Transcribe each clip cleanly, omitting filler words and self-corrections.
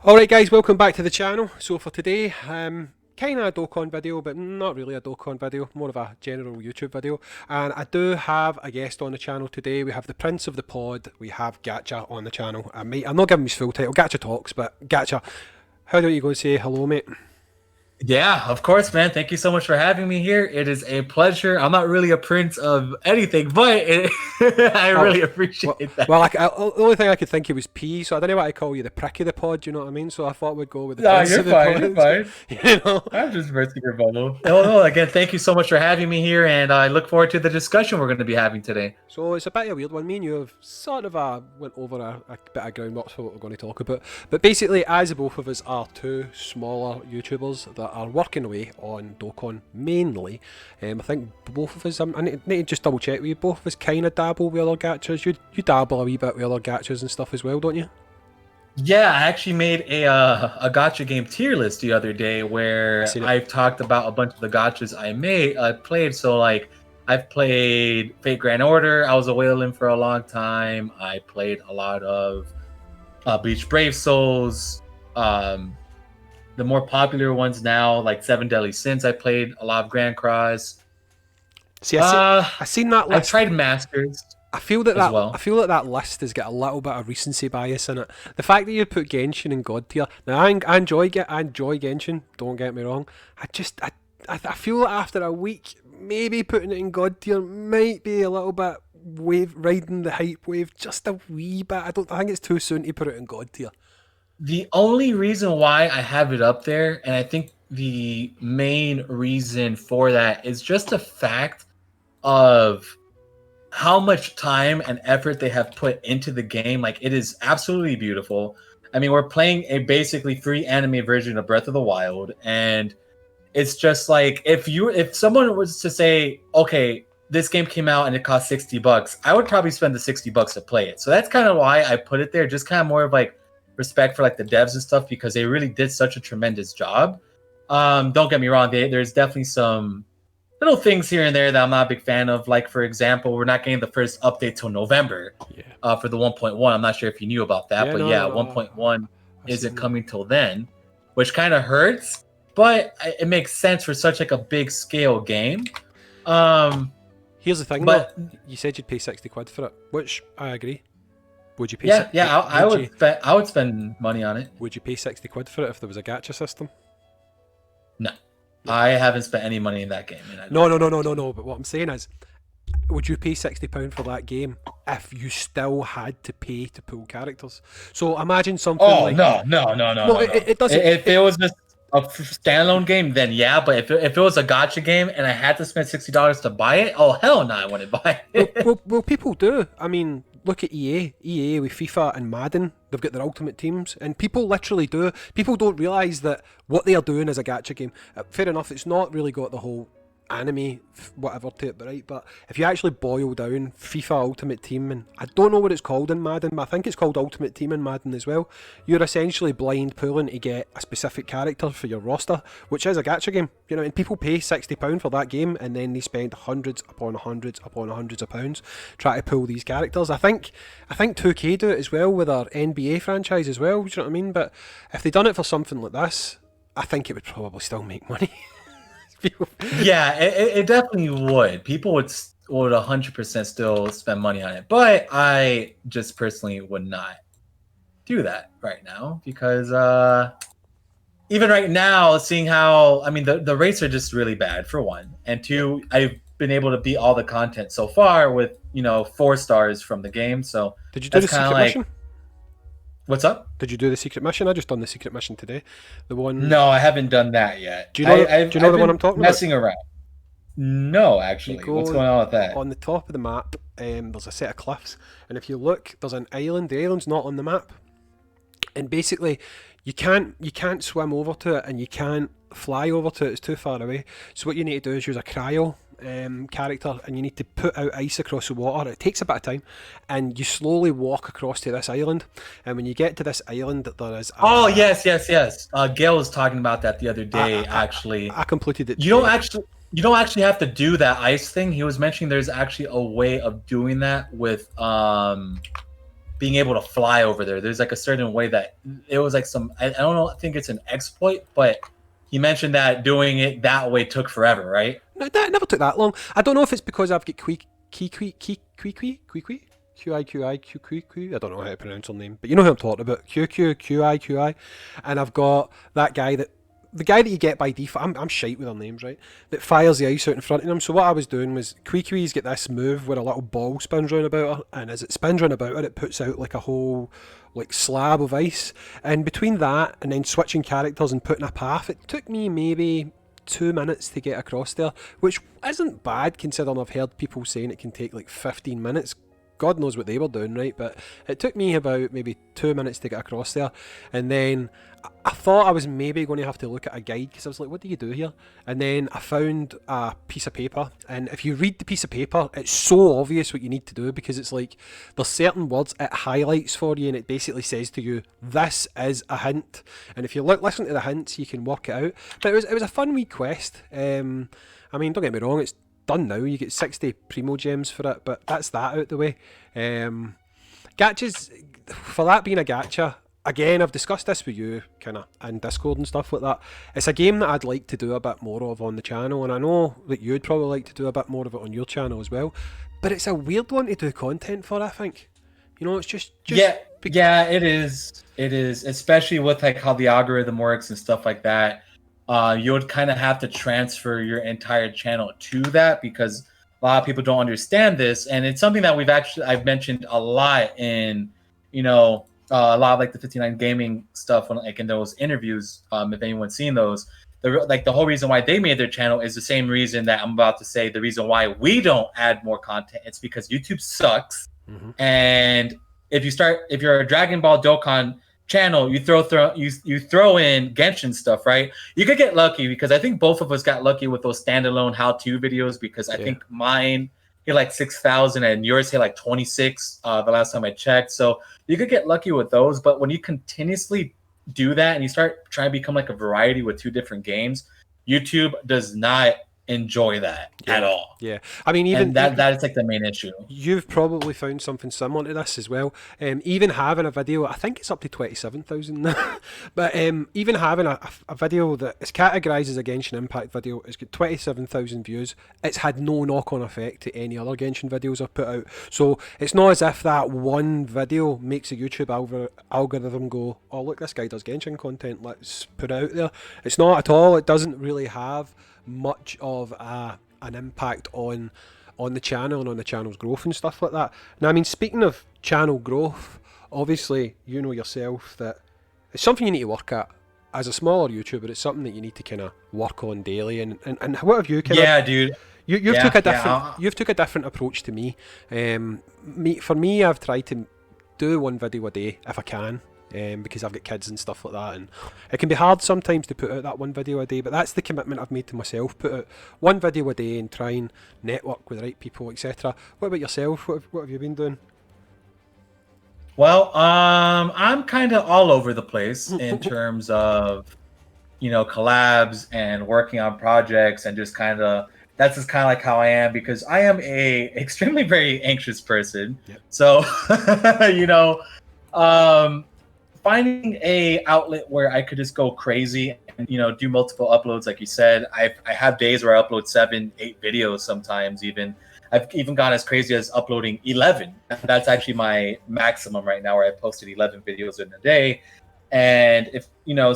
Alright guys, welcome back to the channel. So for today, kind of a Dokkan video, but not really a Dokkan video, more of a general YouTube video. And I do have a guest on the channel today. We have the Prince of the Pod, we have Gacha on the channel. I'm not giving him his full title, Gacha Talks, but Gacha, how do you go and say hello, mate? Yeah, of course, man. Thank you so much for having me here. It is a pleasure. I'm not really a prince of anything, but I really appreciate that. Well, the only thing I could think of was P, so I don't know what I call you, the prick of the pod, you know what I mean? So I thought we'd go with the No, Prince you're of the fine. Pod. You're fine. You know? I'm just bursting your bubble. No, again, thank you so much for having me here, and I look forward to the discussion we're going to be having today. So it's a bit of a weird one. Me and you have sort of went over a bit of groundwork for what we're going to talk about. But basically, as both of us are two smaller YouTubers that are working away on Dokkan mainly, I think both of us, I need to just double check with you, both of us kind of dabble with other gachas. You dabble a wee bit with other gachas and stuff as well, don't you? Yeah, I actually made a gotcha game tier list the other day where I've talked about a bunch of the gotchas I played. So like, I've played Fate Grand Order. I was a whaling for a long time. I played a lot of Bleach Brave Souls. The more popular ones now, like Seven Deadly Sins. I played a lot of Grand Cross. See, I seen that list. I've tried Masters. I feel that that list has got a little bit of recency bias in it. The fact that you put Genshin in God tier. Now I enjoy Genshin. Don't get me wrong. I feel that after a week, maybe putting it in God tier might be a little bit riding the hype wave just a wee bit. I think it's too soon to put it in God tier. The only reason why I have it up there, and I think the main reason for that is just the fact of how much time and effort they have put into the game. Like, it is absolutely beautiful. I mean, we're playing a basically free anime version of Breath of the Wild, and it's just like, if someone was to say, okay, this game came out and it cost $60, I would probably spend the $60 to play it. So that's kind of why I put it there, just kind of more of like respect for like the devs and stuff, because they really did such a tremendous job. Don't get me wrong, there's definitely some little things here and there that I'm not a big fan of. Like, for example, we're not getting the first update till November for the 1.1. I'm not sure if you knew about that, 1.1 isn't coming till then, which kind of hurts, but it makes sense for such like a big scale game. Here's the thing, but you said you'd pay 60 quid for it, which I agree. Would you pay? I would spend money on it. Would you pay 60 quid for it if there was a gacha system? No. I haven't spent any money in that game. No. But what I'm saying is, would you pay £60 for that game if you still had to pay to pull characters? So imagine something like... No. It doesn't... If it was just a standalone game, then yeah. But if it was a gacha game and I had to spend $60 to buy it, oh, hell no, I wouldn't buy it. Well, people do. I mean, look at EA with FIFA and Madden. They've got their ultimate teams, and people literally do. People don't realise that what they are doing is a gacha game. Fair enough, it's not really got the whole anime whatever to it, right? But if you actually boil down FIFA Ultimate Team, and I don't know what it's called in Madden, but I think it's called Ultimate Team in Madden as well, you're essentially blind pooling to get a specific character for your roster, which is a gacha game, you know. And people pay £60 for that game, and then they spend hundreds upon hundreds upon hundreds of pounds trying to pull these characters. I think 2K do it as well with our NBA franchise as well, do you know what I mean? But if they done it for something like this, I think it would probably still make money. Yeah, it definitely would. People would 100% still spend money on it, but I just personally would not do that right now, because even right now, seeing how, I mean, the rates are just really bad, for one, and two, I've been able to beat all the content so far with 4 stars from the game. So did you do the secret mission? What's up? Did you do the secret mission? I just done the secret mission today. The one. No, I haven't done that yet. Do you know the one I'm talking about? Messing around. No, actually. What's going on with that? On the top of the map, there's a set of cliffs, and if you look, there's an island. The island's not on the map, and basically, you can't swim over to it, and you can't fly over to it. It's too far away. So what you need to do is use a cryo character, and you need to put out ice across the water. It takes a bit of time, and you slowly walk across to this island, and when you get to this island, there is yes. Gail was talking about that the other day. Actually, I completed it. You don't actually have to do that ice thing. He was mentioning there's actually a way of doing that with being able to fly over there. There's like a certain way that it was like some, I don't know, I think it's an exploit, but he mentioned that doing it that way took forever, right? No, that never took that long. I don't know if it's because I've got QI. I don't know how to pronounce her name, but you know who I'm talking about. QI, and I've got that guy that the guy that you get by default. I'm shite with their names, right? That fires the ice out in front of him. So what I was doing was Qui's get this move where a little ball spins round about her, and as it spins round about her, it puts out like a whole like slab of ice. And between that and then switching characters and putting a path, it took me maybe 2 minutes to get across there, which isn't bad considering I've heard people saying it can take like 15 minutes. God knows what they were doing, right? But it took me about maybe 2 minutes to get across there. And then I thought I was maybe going to have to look at a guide because I was like, what do you do here? And then I found a piece of paper. And if you read the piece of paper, it's so obvious what you need to do because it's like there's certain words it highlights for you and it basically says to you, this is a hint. And if you listen to the hints, you can work it out. But it was a fun wee quest. I mean, don't get me wrong, it's done now. You get 60 primo gems for it, but that's that out the way. Gachas, for that being a gacha, again, I've discussed this with you kind of in Discord and stuff like that. It's a game that I'd like to do a bit more of on the channel, and I know that you'd probably like to do a bit more of it on your channel as well. But it's a weird one to do content for, I think. You know, it's just yeah, it is. It is, especially with like how the algorithm works and stuff like that. You would kind of have to transfer your entire channel to that because a lot of people don't understand this, and it's something that I've mentioned a lot in, a lot of like the 59 gaming stuff when like in those interviews. If anyone's seen those, the whole reason why they made their channel is the same reason that I'm about to say. The reason why we don't add more content, it's because YouTube sucks, and if you're a Dragon Ball Dokkan channel, you throw in Genshin stuff, right? You could get lucky because I think both of us got lucky with those standalone how-to videos because I think mine hit like 6,000 and yours hit like 26 the last time I checked. So you could get lucky with those, but when you continuously do that and you start trying to become like a variety with two different games, YouTube does not enjoy that at all. Yeah, I mean, even that is like the main issue. You've probably found something similar to this as well. Even having a video, I think it's up to 27,000 now, but even having a video that is categorised as a Genshin Impact video, it's got 27,000 views. It's had no knock-on effect to any other Genshin videos I've put out. So it's not as if that one video makes a YouTube algorithm go, oh look, this guy does Genshin content, let's put it out there. It's not at all. It doesn't really have much of an impact on the channel and on the channel's growth and stuff like that. Now, I mean, speaking of channel growth, obviously you know yourself that it's something you need to work at. As a smaller YouTuber, it's something that you need to kind of work on daily. And what have you kind of... Dude. You've took a different approach to me. For me, I've tried to do one video a day if I can. Because I've got kids and stuff like that, and it can be hard sometimes to put out that one video a day, but that's the commitment I've made to myself. Put out one video a day and try and network with the right people, etc. What about yourself? What have you been doing? Well, I'm kind of all over the place in terms of, collabs and working on projects and just that's just kind of like how I am because I am a extremely very anxious person. Yep. So, finding a outlet where I could just go crazy and do multiple uploads, like you said. I have days where I upload 7-8 videos sometimes. I've even gone as crazy as uploading 11. That's actually my maximum right now, where I posted 11 videos in a day. And if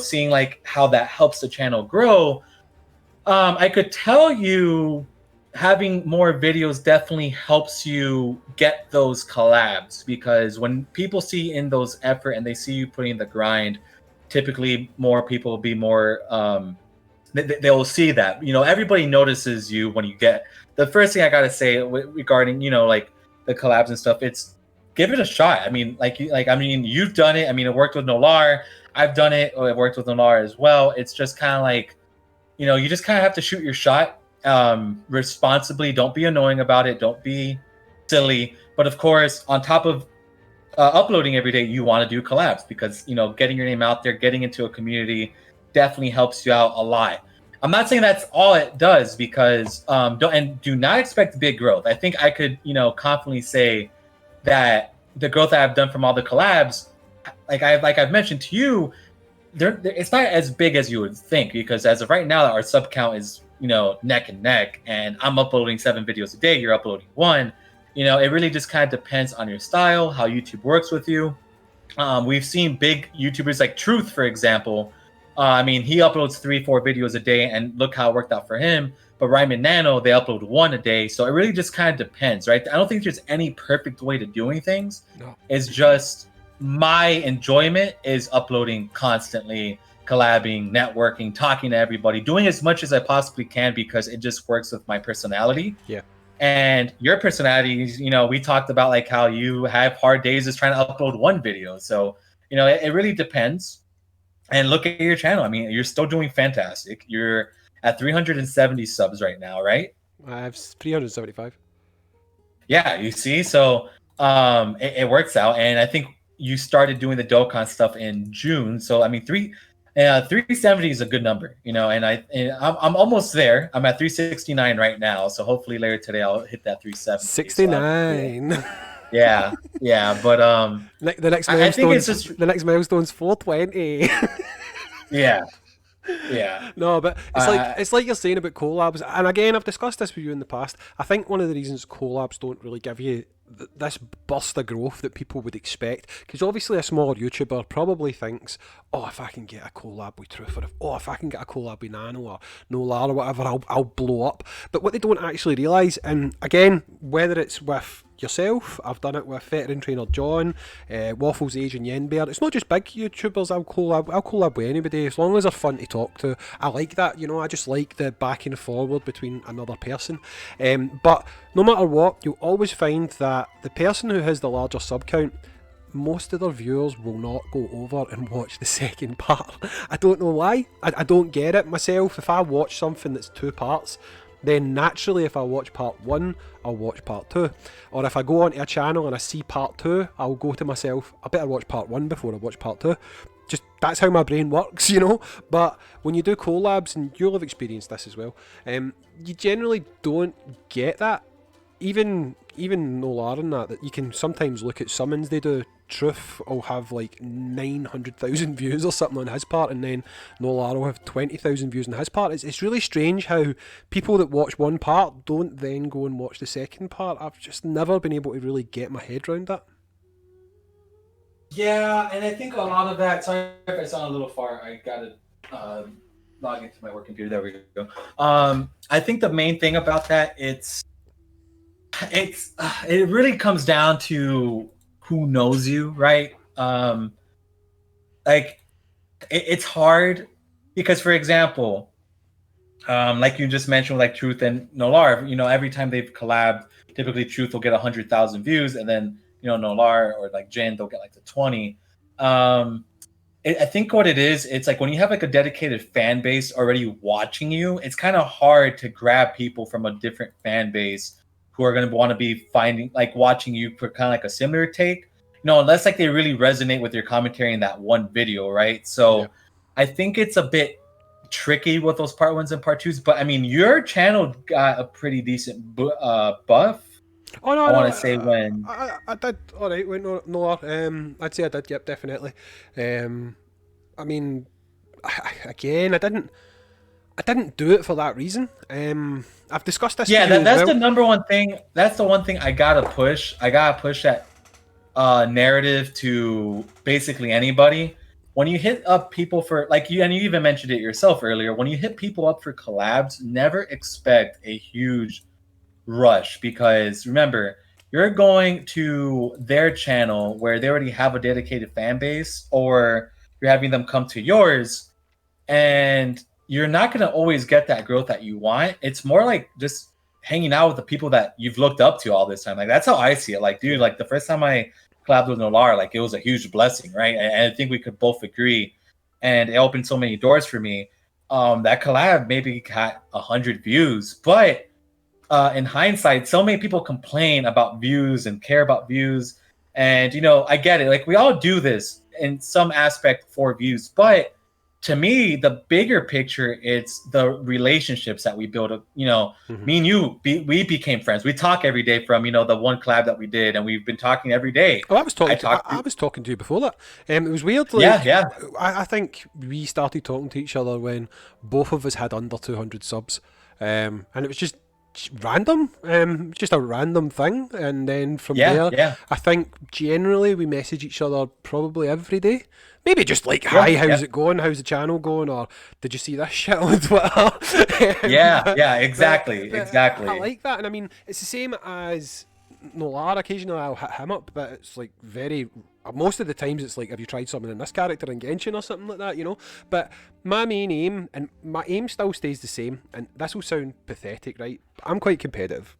seeing like how that helps the channel grow, I could tell you having more videos definitely helps you get those collabs, because when people see in those effort and they see you putting in the grind, typically more people will be more they'll see that everybody notices you when you get. The first thing I gotta say regarding like the collabs and stuff, it's give it a shot. I mean, you've done it. I mean, it worked with Nolar. I've done it. It worked with Nolar as well. It's just kind of like you just kind of have to shoot your shot responsibly. Don't be annoying about it. Don't be silly. But of course, on top of uploading every day, you want to do collabs because getting your name out there, getting into a community definitely helps you out a lot. I'm not saying that's all it does because do not expect big growth. I think I could confidently say that the growth that I've done from all the collabs, like I've mentioned to you, it's not as big as you would think, because as of right now, our sub count is, you know, neck and neck, and I'm uploading 7 videos a day. You're uploading 1. You know, it really just kind of depends on your style, how YouTube works with you. We've seen big YouTubers like Truth, for example. I mean, he uploads 3-4 videos a day, and look how it worked out for him. But Ryman Nano, they upload 1 a day. So it really just kind of depends, right? I don't think there's any perfect way to doing things. No. It's just my enjoyment is uploading constantly, collabing, networking, talking to everybody, doing as much as I possibly can, because it just works with my personality. Yeah. And your personality, you know, we talked about like how you have hard days just trying to upload 1 video. So, you know, it really depends. And look at your channel. I mean, you're still doing fantastic. You're at 370 subs right now, right? I have 375. Yeah, you see? So it works out. And I think you started doing the Dokkan stuff in June. So, I mean, 370 is a good number, you know, and I'm almost there. I'm at 369 right now. So hopefully later today I'll hit that 370. 69. So yeah. But the next milestone, I think it's just the next milestone's 420. Yeah. No, but it's like you're saying about collabs, and again, I've discussed this with you in the past. I think one of the reasons collabs don't really give you this burst of growth that people would expect, because obviously a smaller YouTuber probably thinks, oh, if I can get a collab with Truth, or if I can get a collab with Nano or Nolar or whatever, I'll blow up. But what they don't actually realise, and again, whether it's with yourself, I've done it with Veteran Trainer John, Waffles Age and Yenbear. It's not just big YouTubers I'll collab with anybody, as long as they're fun to talk to. I like that, you know, I just like the back and forward between another person. But no matter what, you'll always find that the person who has the larger sub count, most of their viewers will not go over and watch the second part. I don't know why. I don't get it myself. If I watch something that's 2 parts, then naturally if I watch part 1, I'll watch part 2. Or if I go onto a channel and I see part 2, I'll go to myself, I better watch part 1 before I watch part 2. Just, that's how my brain works, you know. But when you do collabs, and you'll have experienced this as well, you generally don't get that. Even Nolar and that you can sometimes look at summons they do. Truth will have like 900,000 views or something on his part, and then Nolar will have 20,000 views on his part. It's really strange how people that watch one part don't then go and watch the second part. I've just never been able to really get my head around that. Yeah, and I think a lot of that, sorry if I sound a little far, I gotta log into my work computer. There we go. I think the main thing about that, it really comes down to who knows you, right? Like it's hard because, for example, like you just mentioned, like Truth and Nolar, you know, every time they've collabed, typically Truth will get 100,000 views, and then, you know, Nolar or like Jen, they'll get like the 20. I think what it is, it's like when you have like a dedicated fan base already watching you, it's kind of hard to grab people from a different fan base who are going to want to be watching you for kind of like a similar take, you know, unless like they really resonate with your commentary in that one video, right? So yeah. I think it's a bit tricky with those part 1s and part 2s, but I mean, your channel got a pretty decent buff. Oh no, I want to say when I did all right. Went no, I'd say I did. Yep, definitely. I mean, I didn't do it for that reason. I've discussed this. Yeah, that's the number one thing. That's the one thing I gotta push. I gotta push that narrative to basically anybody. When you hit up people for like you, and you even mentioned it yourself earlier. When you hit people up for collabs, never expect a huge rush, because remember, you're going to their channel where they already have a dedicated fan base, or you're having them come to yours, and you're not going to always get that growth that you want. It's more like just hanging out with the people that you've looked up to all this time. Like, that's how I see it. Like, dude, like the first time I collabed with Nolar, like it was a huge blessing, right? And I think we could both agree, and it opened so many doors for me. That collab maybe got 100 views, but in hindsight, so many people complain about views and care about views. And, you know, I get it. Like, we all do this in some aspect for views, but to me, the bigger picture, it's the relationships that we build up. You know, me and you, we became friends. We talk every day from, you know, the one collab that we did, and we've been talking every day. Oh, I was talking. talked I was talking to you before that. It was weird. Yeah, Like, yeah. I think we started talking to each other when both of us had under 200 subs, and it was just random, just a random thing. And then from Yeah, there, yeah. I think generally we message each other probably every day. Maybe just like, hi, how's it going? How's the channel going? Or did you see this shit on Twitter? Yeah, yeah, exactly, but exactly. I like that, and I mean, it's the same as Nolar. Occasionally, I'll hit him up, but it's like very. Most of the times, it's like, have you tried something in this character in Genshin or something like that, you know? But my main aim, and my aim still stays the same, and this will sound pathetic, right? I'm quite competitive.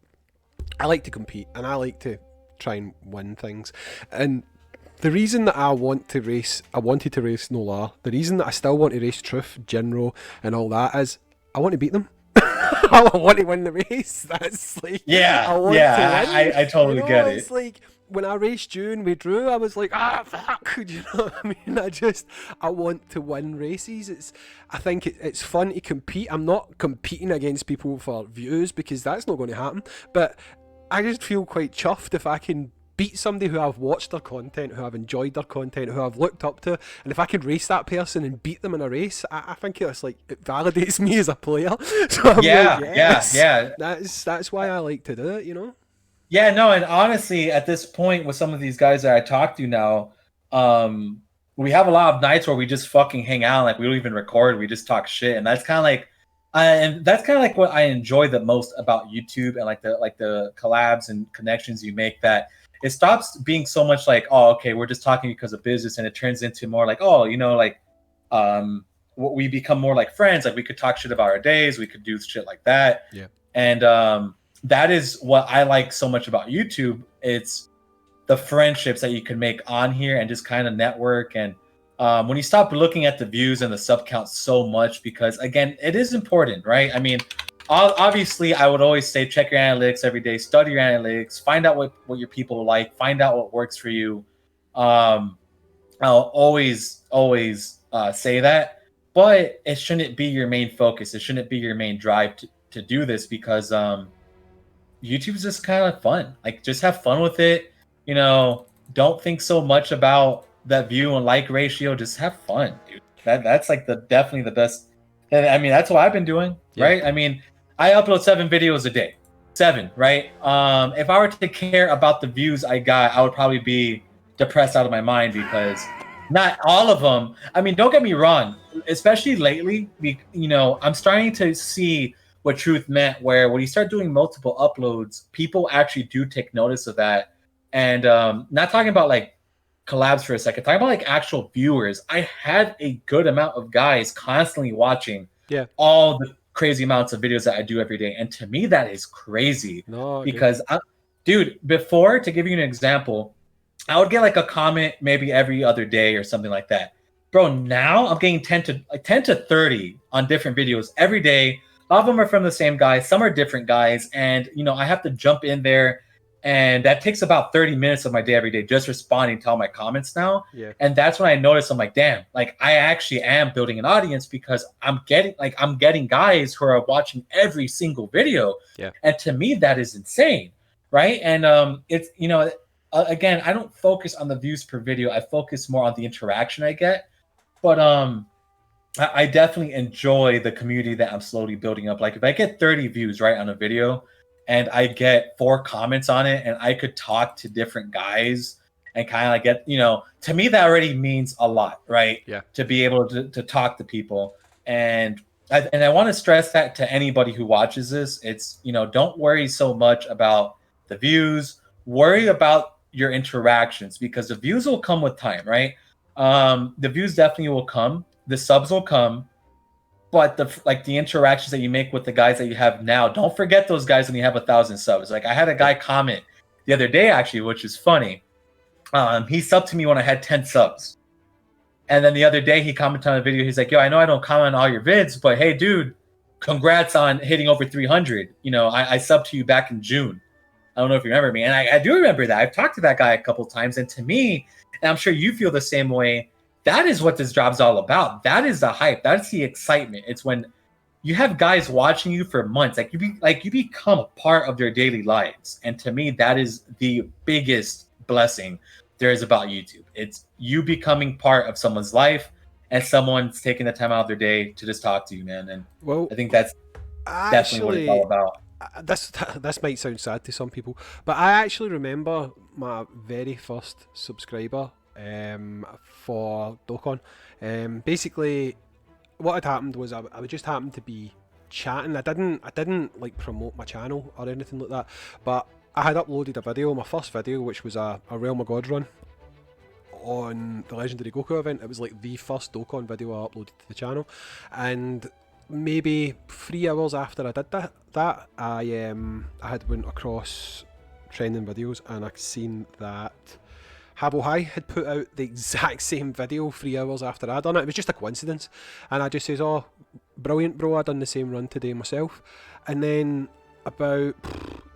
I like to compete, and I like to try and win things, and the reason that I wanted to race Nolar, the reason that I still want to race Truth, Jinro, and all that is I want to beat them. I want to win the race. That's like, Yeah, I want yeah, to win. I totally get it. It's like when I raced you and we drew, I was like, fuck. Do you know what I mean? I want to win races. I think it's fun to compete. I'm not competing against people for views because that's not going to happen. But I just feel quite chuffed if I can beat somebody who I've watched their content, who I've enjoyed their content, who I've looked up to, and if I could race that person and beat them in a race, I think it's like, it validates me as a player. So I'm Yeah, like, yes, yeah. that's why I like to do it, you know? Yeah, no, and honestly, at this point with some of these guys that I talk to now, we have a lot of nights where we just fucking hang out, like we don't even record, we just talk shit, and that's kind of like, what I enjoy the most about YouTube and like the collabs and connections you make. That it stops being so much like, oh, okay, we're just talking because of business, and it turns into more like, oh, you know, like, we become more like friends. Like we could talk shit about our days, we could do shit like that. Yeah. And that is what I like so much about YouTube. It's the friendships that you can make on here and just kind of network. And when you stop looking at the views and the sub count so much, because again, it is important, right? I mean, obviously I would always say check your analytics every day, study your analytics, find out what your people like, find out what works for you. I'll always say that, but it shouldn't be your main focus. It shouldn't be your main drive to do this, because YouTube is just kind of fun. Like, just have fun with it. You know, don't think so much about that view and like ratio. Just have fun, dude. That's like definitely the best. I mean, that's what I've been doing, right? I mean, I upload 7 videos a day. 7, right? If I were to care about the views I got, I would probably be depressed out of my mind, because not all of them. I mean, don't get me wrong. Especially lately, you know, I'm starting to see what Truth meant, where when you start doing multiple uploads, people actually do take notice of that. And not talking about like collabs for a second, talking about like actual viewers. I had a good amount of guys constantly watching all the crazy amounts of videos that I do every day. And to me, that is crazy. Because, dude, before, to give you an example, I would get like a comment maybe every other day or something like that. Bro, now I'm getting 10 to 30 on different videos every day. A lot of them are from the same guys. Some are different guys. And, you know, I have to jump in there. And that takes about 30 minutes of my day every day, just responding to all my comments now. Yeah. And that's when I noticed, I'm like, damn, like I actually am building an audience, because I'm getting guys who are watching every single video. Yeah. And to me, that is insane. Right. And it's, you know, again, I don't focus on the views per video. I focus more on the interaction I get. But I definitely enjoy the community that I'm slowly building up. Like if I get 30 views right on a video, and I get 4 comments on it, and I could talk to different guys and kind of like get, you know, to me that already means a lot, right? Yeah. To be able to talk to people. And I want to stress that to anybody who watches this. It's, you know, don't worry so much about the views. Worry about your interactions, because the views will come with time, right? The views definitely will come. The subs will come. But the interactions that you make with the guys that you have now, don't forget those guys when you have 1,000 subs. Like I had a guy comment the other day, actually, which is funny. He subbed to me when I had 10 subs. And then the other day he commented on a video. He's like, yo, I know I don't comment on all your vids, but hey, dude, congrats on hitting over 300. You know, I subbed to you back in June. I don't know if you remember me. And I do remember that. I've talked to that guy a couple times. And to me, and I'm sure you feel the same way, that is what this job's all about. That is the hype. That's the excitement. It's when you have guys watching you for months, you become a part of their daily lives. And to me, that is the biggest blessing there is about YouTube. It's you becoming part of someone's life, and someone's taking the time out of their day to just talk to you, man. And Well, I think that's definitely what it's all about. This might sound sad to some people, but I actually remember my very first subscriber for Dokkan. Basically, what had happened was I would just happen to be chatting. I didn't like promote my channel or anything like that, but I had uploaded a video, my first video, which was a Realm of God run on the Legendary Goku event. It was like the first Dokkan video I uploaded to the channel, and maybe 3 hours after I did that I had went across trending videos, and I seen that Habo High had put out the exact same video 3 hours after I done it. It was just a coincidence, and I just says, "Oh, brilliant, bro! I done the same run today myself." And then about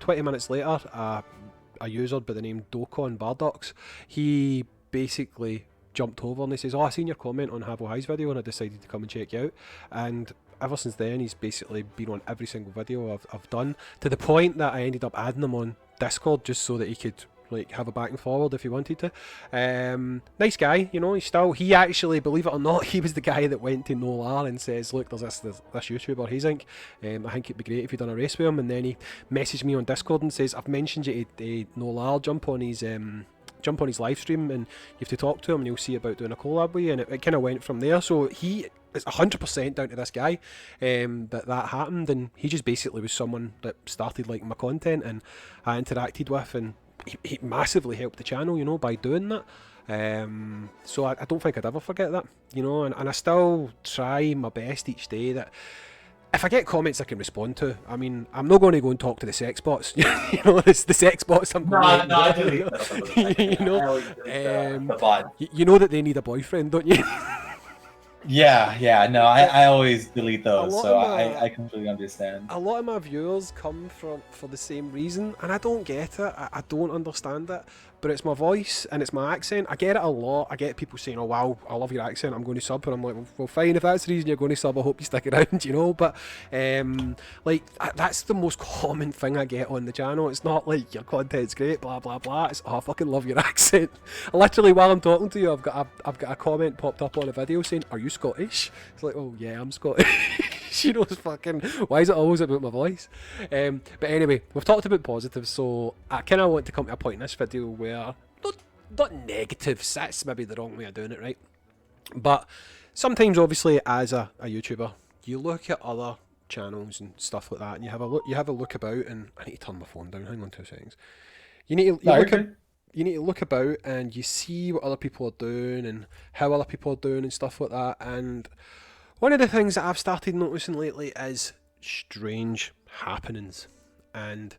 20 minutes later, a user by the name Dokkan Bardox, he basically jumped over and he says, "Oh, I seen your comment on Havo High's video and I decided to come and check you out." And ever since then, he's basically been on every single video I've done, to the point that I ended up adding him on Discord just so that he could like have a back and forward if he wanted to. Nice guy, you know. He actually, believe it or not, he was the guy that went to Nolar and says, "Look, there's this YouTuber Hayzink. I think it'd be great if you done a race with him." And then he messaged me on Discord and says, "I've mentioned you to Nolar, jump on his live stream and you have to talk to him and you'll see about doing a collab with you." And it kind of went from there. So it's 100% down to this guy that happened, and he just basically was someone that started liking my content and I interacted with, and he massively helped the channel, you know, by doing that. So I don't think I'd ever forget that, you know, and I still try my best each day that if I get comments I can respond to. I mean, I'm not going to go and talk to the sex bots. You know, it's the sex bots I'm going you know, you know that they need a boyfriend, don't you? Yeah, no, I always delete those, so I completely understand. A lot of my viewers come for the same reason, and I don't get it. I don't understand it, but it's my voice and it's my accent. I get it a lot. I get people saying, "Oh wow, I love your accent, I'm going to sub," and I'm like, well fine, if that's the reason you're going to sub, I hope you stick around, you know. But like that's the most common thing I get on the channel. It's not like your content's great, blah blah blah. It's, "Oh, I fucking love your accent." Literally, while I'm talking to you, I've got a comment popped up on a video saying, "Are you Scottish?" It's like, oh yeah, I'm Scottish. You know, it's fucking, why is it always about my voice? But anyway, we've talked about positives, so I kind of want to come to a point in this video where not negatives, that's maybe the wrong way of doing it, right? But sometimes, obviously, as a YouTuber, you look at other channels and stuff like that, and you have a look about, and I need to turn my phone down. Hang on 2 seconds. You need to look about and you see what other people are doing and how other people are doing and stuff like that. And one of the things that I've started noticing lately is strange happenings. And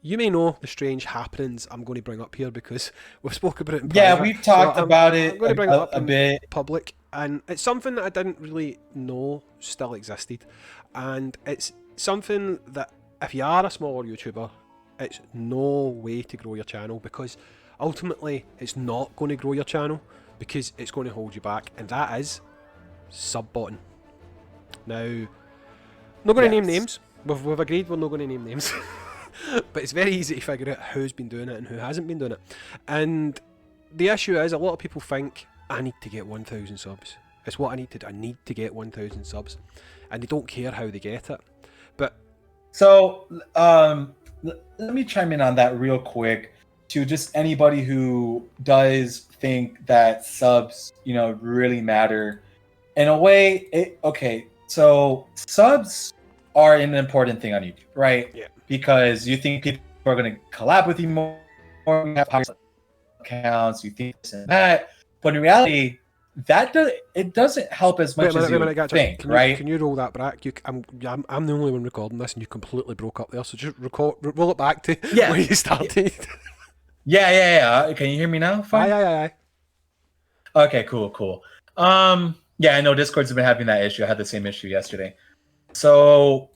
you may know the strange happenings I'm going to bring up here because we've spoken about it in private. Yeah, we've talked about it I'm going to bring it up a bit. Public, and it's something that I didn't really know still existed. And it's something that if you are a smaller YouTuber, it's no way to grow your channel, because ultimately it's not going to grow your channel because it's going to hold you back, and that is sub-botting. Now, I'm not going to name names. We've agreed we're not going to name names. But it's very easy to figure out who's been doing it and who hasn't been doing it. And the issue is, a lot of people think, I need to get 1,000 subs. It's what I need to do. I need to get 1,000 subs. And they don't care how they get it. But so, let me chime in on that real quick to just anybody who does think that subs, you know, really matter. In a way, so subs are an important thing on YouTube, right? Yeah. Because you think people are going to collab with you more, you have higher accounts, you think this and that, but in reality, it doesn't help as much as you think, right? Can you roll that back? I'm the only one recording this, and you completely broke up there. So just roll it back to where you started. Yeah. Can you hear me now? Fine. Aye. Okay, cool. Yeah, I know Discord's been having that issue. I had the same issue yesterday. So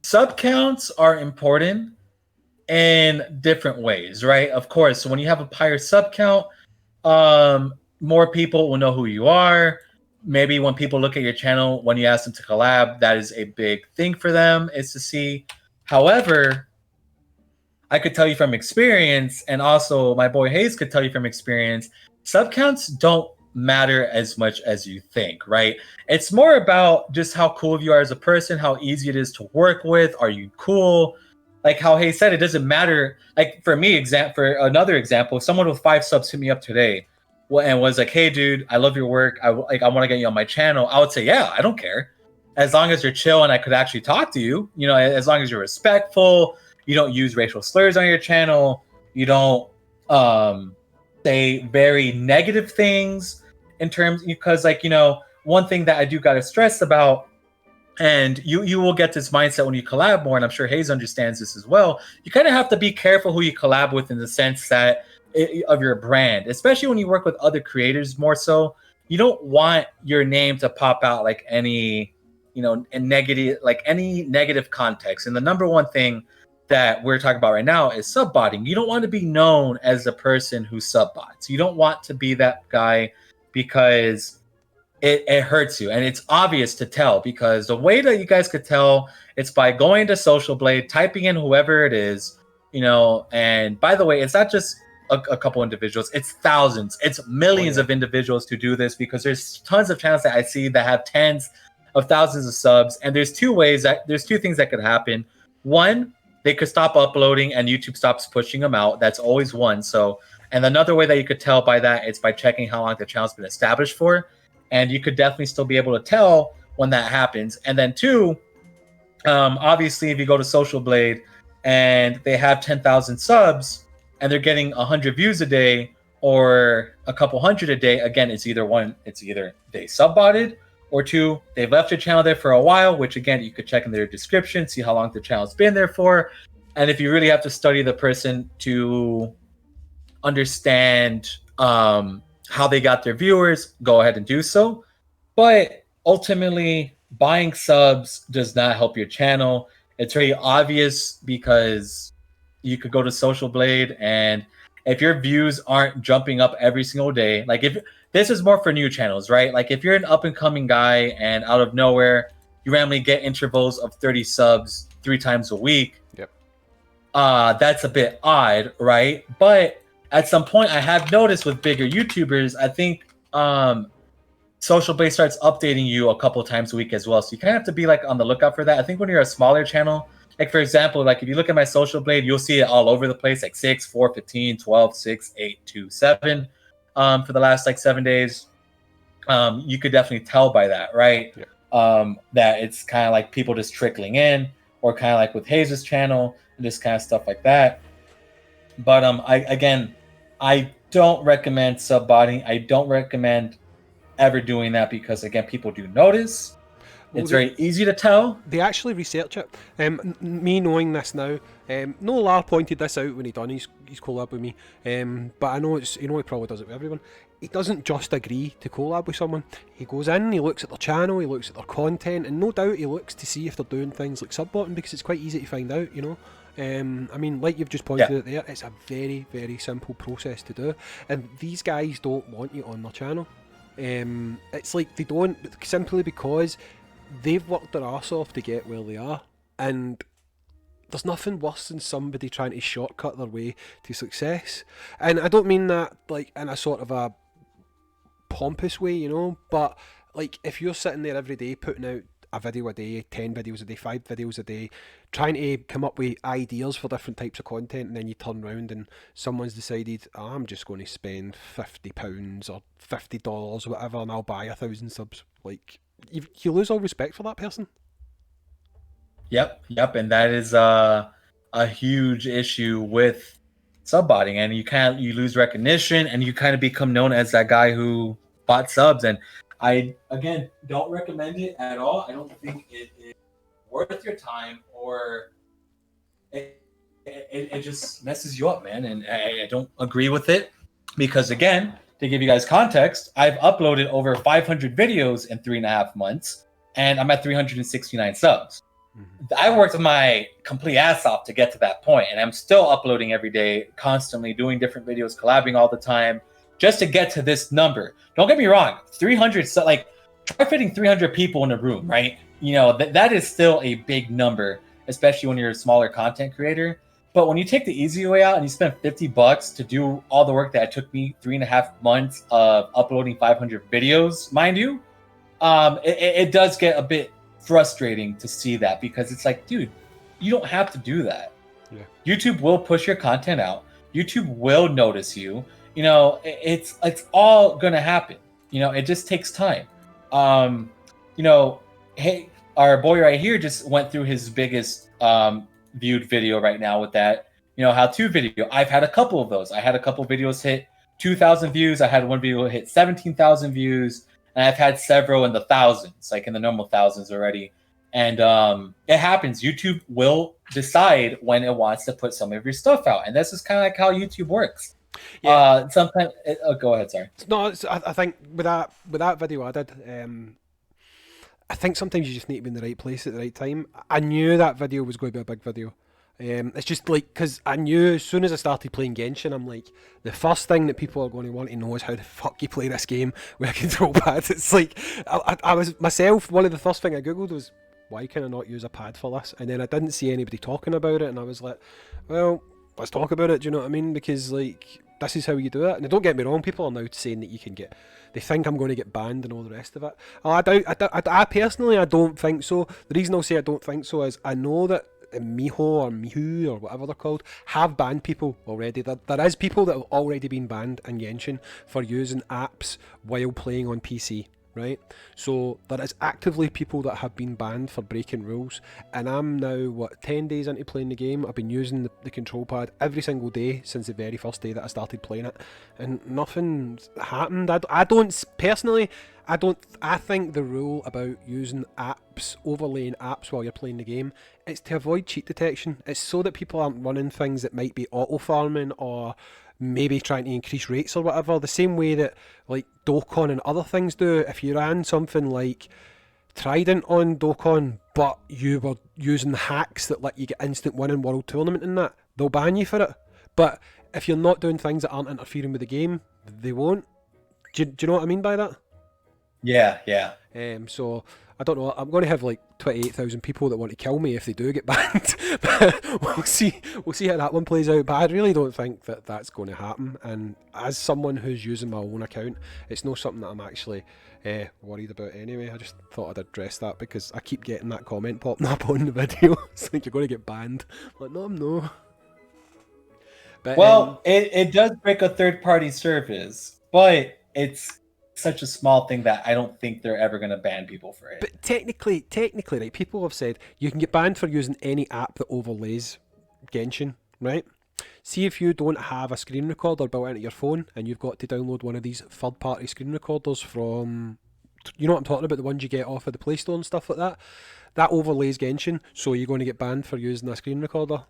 sub counts are important in different ways, right? Of course. So when you have a higher sub count, more people will know who you are. Maybe when people look at your channel, when you ask them to collab, that is a big thing for them, is to see. However, I could tell you from experience, and also my boy Hayes could tell you from experience, sub counts don't matter as much as you think, right? It's more about just how cool you are as a person, how easy it is to work with. Are you cool? Like how Hayes said, it doesn't matter. Like for me, for another example, if someone with 5 subs hit me up today, and was like, "Hey, dude, I love your work. I want to get you on my channel." I would say, "Yeah, I don't care, as long as you're chill and I could actually talk to you. You know, as long as you're respectful." You don't use racial slurs on your channel. You don't say very negative things in terms, because like, you know, one thing that I do got to stress about, and you will get this mindset when you collab more, and I'm sure Hayes understands this as well. You kind of have to be careful who you collab with in the sense that of your brand, especially when you work with other creators more so. You don't want your name to pop out like any, you know, any negative context. And the number one thing that we're talking about right now is subbotting. You don't want to be known as the person who subbots. You don't want to be that guy, because it hurts you, and it's obvious to tell. Because the way that you guys could tell, it's by going to Social Blade, typing in whoever it is, you know. And by the way, it's not just a couple individuals, it's thousands, it's millions of individuals to do this, because there's tons of channels that I see that have tens of thousands of subs. And there's two things that could happen. One, they could stop uploading and YouTube stops pushing them out. That's always one. So, and another way that you could tell by that is by checking how long the channel's been established for. And you could definitely still be able to tell when that happens. And then two, obviously, if you go to Social Blade and they have 10,000 subs and they're getting 100 views a day or a couple hundred a day, again, it's either they subbotted, or two, they've left your channel there for a while, which again, you could check in their description, see how long the channel's been there for. And if you really have to study the person to understand how they got their viewers, go ahead and do so. But ultimately, buying subs does not help your channel. It's very obvious, because you could go to Social Blade, and if your views aren't jumping up every single day, like if this is more for new channels, right? Like if you're an up and coming guy and out of nowhere you randomly get intervals of 30 subs 3 times a week, yep, that's a bit odd, right? But at some point, I have noticed with bigger YouTubers, I think Social Blade starts updating you a couple times a week as well. So you kind of have to be like on the lookout for that. I think when you're a smaller channel, like for example, like if you look at my Social Blade, you'll see it all over the place, like 6, 4, 15, 12, 6, 8, 2, 7 for the last like 7 days. You could definitely tell by that, right? Yeah. That it's kind of like people just trickling in, or kind of like with Hayes' channel and just kind of stuff like that. But I don't recommend subbotting. I don't recommend ever doing that, because again, people do notice. Well, it's very easy to tell. They actually research it. Me knowing this now, Nolar pointed this out when he done his collab with me. But I know he probably does it with everyone. He doesn't just agree to collab with someone. He goes in, he looks at their channel, he looks at their content, and no doubt he looks to see if they're doing things like subbotting, because it's quite easy to find out, you know. I mean, like you've just pointed out there, it's a very, very simple process to do, and these guys don't want you on their channel. It's like they don't, simply because they've worked their arse off to get where they are, and there's nothing worse than somebody trying to shortcut their way to success. And I don't mean that like in a sort of a pompous way, you know, but like if you're sitting there every day putting out a video a day, 10 videos a day, 5 videos a day, trying to come up with ideas for different types of content, and then you turn around and someone's decided, I'm just going to spend £50 or $50 or whatever, and I'll buy 1,000 subs. Like, you lose all respect for that person. Yep, and that is a huge issue with subbotting, and you lose recognition, and you kind of become known as that guy who bought subs. And I again don't recommend it at all. I don't think it is worth your time, or it just messes you up, man. And I don't agree with it, because again, to give you guys context, I've uploaded over 500 videos in 3.5 months, and I'm at 369 subs. I worked my complete ass off to get to that point, and I'm still uploading every day, constantly doing different videos, collabing all the time, just to get to this number. Don't get me wrong, 300, like, try fitting 300 people in a room, right? You know, that is still a big number, especially when you're a smaller content creator. But when you take the easy way out and you spend $50 to do all the work that took me 3.5 months of uploading 500 videos, mind you, it does get a bit frustrating to see that, because it's like, dude, you don't have to do that. Yeah. YouTube will push your content out. YouTube will notice you. You know, it's all gonna happen. You know, it just takes time. You know, hey, our boy right here just went through his biggest viewed video right now with that, you know, how-to video. I've had a couple of those. I had a couple videos hit 2,000 views. I had one video hit 17,000 views, and I've had several in the thousands, like in the normal thousands already. And it happens. YouTube will decide when it wants to put some of your stuff out, and this is kind of like how YouTube works. Yeah. Sometimes. Go ahead. Sorry. No, I think with that video I did, I think sometimes you just need to be in the right place at the right time. I knew that video was going to be a big video. It's just like, because I knew as soon as I started playing Genshin, I'm like, the first thing that people are going to want to know is how the fuck you play this game with a control pad. It's like, I was myself, one of the first thing I googled was, why can I not use a pad for this? And then I didn't see anybody talking about it, and I was like, well, let's talk about it. Do you know what I mean? Because like, this is how you do it. And don't get me wrong, people are now saying that you can get, they think I'm going to get banned and all the rest of it. I personally, I don't think so. The reason I'll say I don't think so is I know that Miho or Mihu or whatever they're called have banned people already. There is people that have already been banned in Genshin for using apps while playing on PC. Right, so there is actively people that have been banned for breaking rules, and I'm now 10 days into playing the game. I've been using the control pad every single day since the very first day that I started playing it, and nothing's happened. I don't personally. I think the rule about using apps, overlaying apps while you're playing the game, it's to avoid cheat detection. It's so that people aren't running things that might be auto farming or maybe trying to increase rates or whatever, the same way that like Dokkan and other things do. If you ran something like Trident on Dokkan, but you were using hacks that let you get instant win in World Tournament and that, they'll ban you for it. But if you're not doing things that aren't interfering with the game, they won't. Do you know what I mean by that? Yeah. So I don't know. I'm going to have like 28,000 people that want to kill me if they do get banned. But we'll see how that one plays out. But I really don't think that that's going to happen. And as someone who's using my own account, it's not something that I'm actually worried about anyway. I just thought I'd address that because I keep getting that comment popping up on the video. It's like, you're going to get banned. I'm like, no, I'm not. But, well, it does break a third-party service, but it's such a small thing that I don't think they're ever going to ban people for it. But technically, right, people have said you can get banned for using any app that overlays Genshin, right? See if you don't have a screen recorder built into your phone and you've got to download one of these third-party screen recorders from, you know what I'm talking about, the ones you get off of the Play Store and stuff like that. That overlays Genshin, so you're going to get banned for using a screen recorder.